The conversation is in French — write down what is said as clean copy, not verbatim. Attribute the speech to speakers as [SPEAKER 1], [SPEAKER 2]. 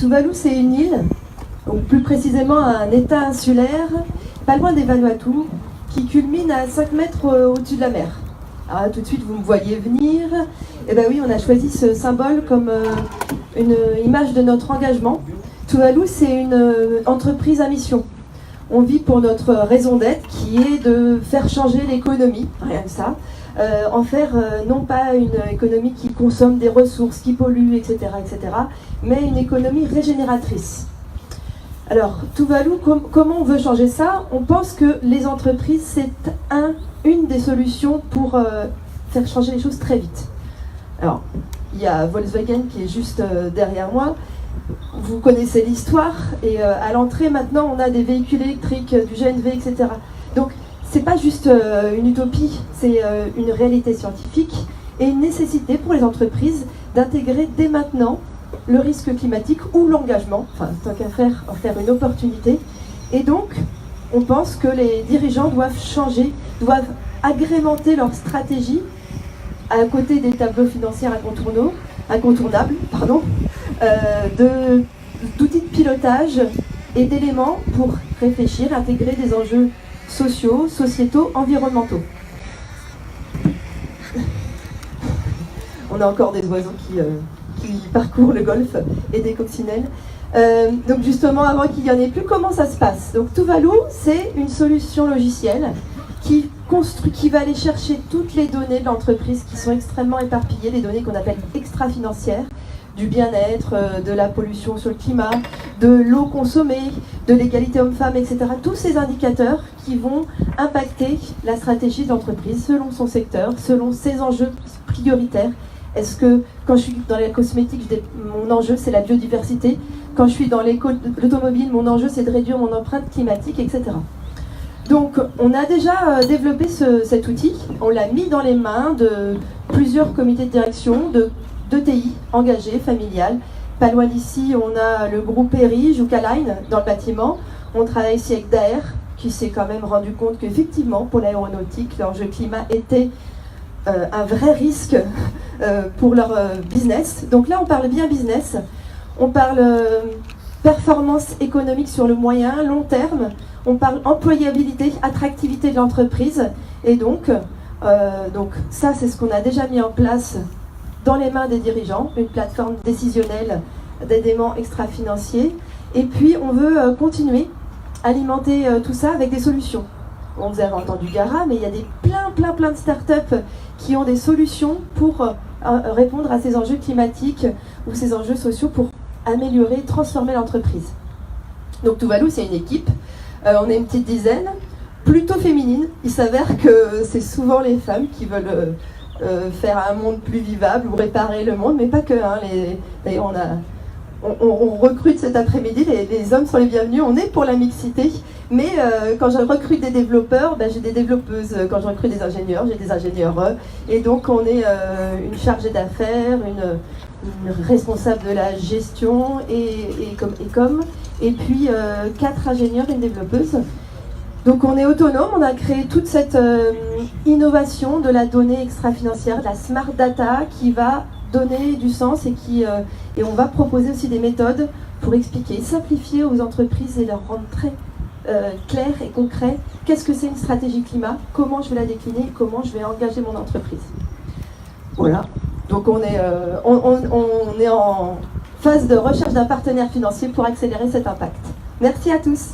[SPEAKER 1] Tuvalu, c'est une île, ou plus précisément un état insulaire, pas loin des Vanuatu, qui culmine à 5 mètres au-dessus de la mer. Alors tout de suite, vous me voyez venir. Eh bien oui, on a choisi ce symbole comme une image de notre engagement. Tuvalu, c'est une entreprise à mission. On vit pour notre raison d'être, qui est de faire changer l'économie, rien que ça. En faire non pas une économie qui consomme des ressources, qui pollue, etc., mais une économie régénératrice. Alors, Tuvalu, comment on veut changer ça? On pense que les entreprises, c'est une des solutions pour faire changer les choses très vite. Alors, il y a Volkswagen qui est juste derrière moi. Vous connaissez l'histoire, et à l'entrée, maintenant, on a des véhicules électriques, du GNV, etc. Donc, c'est pas juste une utopie, c'est une réalité scientifique et une nécessité pour les entreprises d'intégrer dès maintenant le risque climatique ou l'engagement, enfin tant qu'à faire, en faire une opportunité. Et donc, on pense que les dirigeants doivent changer, doivent agrémenter leur stratégie à côté des tableaux financiers incontournables, d'outils de pilotage et d'éléments pour réfléchir, intégrer des enjeux sociaux, sociétaux, environnementaux. On a encore des oiseaux qui parcourent le golfe et des coccinelles. Donc justement, avant qu'il n'y en ait plus, comment ça se passe? Donc Tuvalu, c'est une solution logicielle qui va aller chercher toutes les données de l'entreprise qui sont extrêmement éparpillées, les données qu'on appelle extra-financières, du bien-être, de la pollution sur le climat, de l'eau consommée, de l'égalité homme-femme, etc. Tous ces indicateurs qui vont impacter la stratégie de l'entreprise selon son secteur, selon ses enjeux prioritaires. Est-ce que quand je suis dans la cosmétique, mon enjeu c'est la biodiversité? Quand je suis dans l'automobile, mon enjeu c'est de réduire mon empreinte climatique, etc. Donc on a déjà développé cet outil, on l'a mis dans les mains de plusieurs comités de direction, d'ETI engagés, familiales. Pas loin d'ici, on a le groupe Erige ou Kaline dans le bâtiment. On travaille ici avec Daher, qui s'est quand même rendu compte qu'effectivement, pour l'aéronautique, l'enjeu climat était un vrai risque pour leur business. Donc là, on parle bien business. On parle performance économique sur le moyen, long terme. On parle employabilité, attractivité de l'entreprise. Et donc ça, c'est ce qu'on a déjà mis en place dans les mains des dirigeants, une plateforme décisionnelle d'éléments extra-financiers. Et puis, on veut continuer à alimenter tout ça avec des solutions. Vous avez entendu Gara, mais il y a plein de startups qui ont des solutions pour répondre à ces enjeux climatiques ou ces enjeux sociaux pour améliorer, transformer l'entreprise. Donc Tuvalu, c'est une équipe. On est une petite dizaine, plutôt féminine. Il s'avère que c'est souvent les femmes qui veulent faire un monde plus vivable ou réparer le monde, mais pas que. D'ailleurs, on recrute cet après-midi, les hommes sont les bienvenus, on est pour la mixité, mais quand je recrute des développeurs, j'ai des développeuses, quand je recrute des ingénieurs, j'ai des ingénieurs, et donc on est une chargée d'affaires, une responsable de la gestion et puis 4 ingénieurs et une développeuse. Donc on est autonome, on a créé toute cette innovation de la donnée extra-financière, de la smart data qui va donner du sens et on va proposer aussi des méthodes pour expliquer, simplifier aux entreprises et leur rendre très clair et concret qu'est-ce que c'est une stratégie climat, comment je vais la décliner, comment je vais engager mon entreprise. Voilà, donc on est en phase de recherche d'un partenaire financier pour accélérer cet impact. Merci à tous.